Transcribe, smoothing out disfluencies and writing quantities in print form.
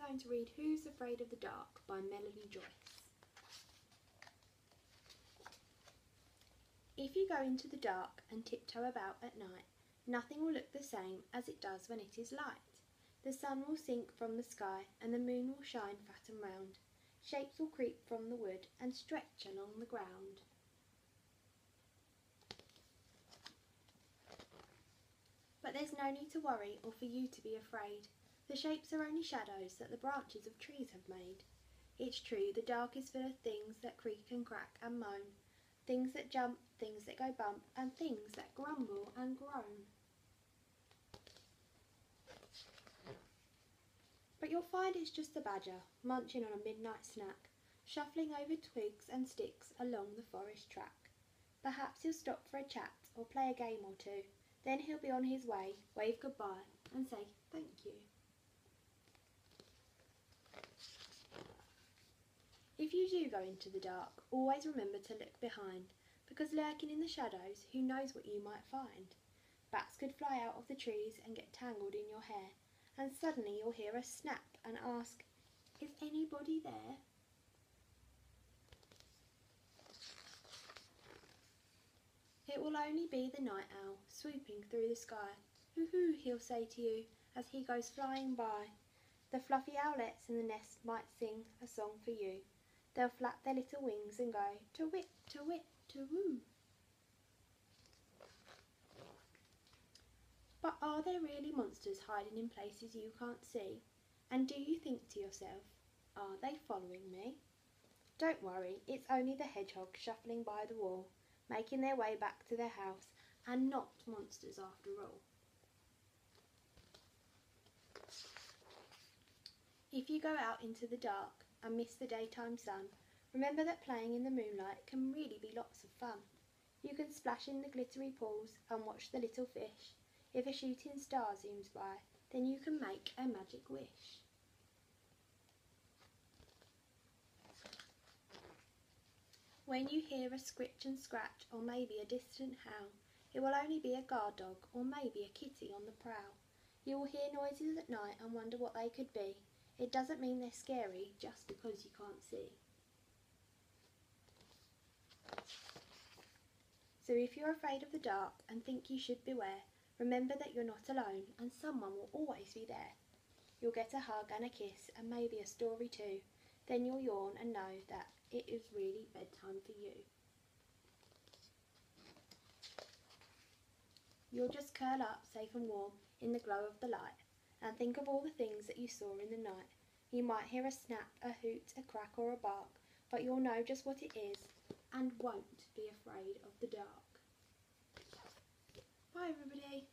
going to read Who's Afraid of the Dark by Melanie Joyce. If you go into the dark and tiptoe about at night, nothing will look the same as it does when it is light. The sun will sink from the sky and the moon will shine fat and round. Shapes will creep from the wood and stretch along the ground. But there's no need to worry or for you to be afraid. The shapes are only shadows that the branches of trees have made. It's true, the dark is full of things that creak and crack and moan, things that jump, things that go bump, and things that grumble and groan. But you'll find it's just the badger, munching on a midnight snack, shuffling over twigs and sticks along the forest track. Perhaps he'll stop for a chat or play a game or two. Then he'll be on his way, wave goodbye and say thank you. If you do go into the dark, always remember to look behind, because lurking in the shadows, who knows what you might find? Bats could fly out of the trees and get tangled in your hair, and suddenly you'll hear a snap and ask, is anybody there? It will only be the night owl swooping through the sky. Hoo-hoo, he'll say to you as he goes flying by. The fluffy owlets in the nest might sing a song for you. They'll flap their little wings and go to-whit, to-whit, to-woo. But are there really monsters hiding in places you can't see? And do you think to yourself, are they following me? Don't worry, it's only the hedgehog shuffling by the wall, making their way back to their house, and not monsters after all. If you go out into the dark and miss the daytime sun, remember that playing in the moonlight can really be lots of fun. You can splash in the glittery pools and watch the little fish. If a shooting star zooms by, then you can make a magic wish. When you hear a scritch and scratch or maybe a distant howl, it will only be a guard dog or maybe a kitty on the prowl. You will hear noises at night and wonder what they could be. It doesn't mean they're scary just because you can't see. So if you're afraid of the dark and think you should beware, remember that you're not alone and someone will always be there. You'll get a hug and a kiss and maybe a story too. Then you'll yawn and know that it is really bedtime for you. You'll just curl up safe and warm in the glow of the light and think of all the things that you saw in the night. You might hear a snap, a hoot, a crack or a bark, but you'll know just what it is and won't be afraid of the dark. Bye everybody.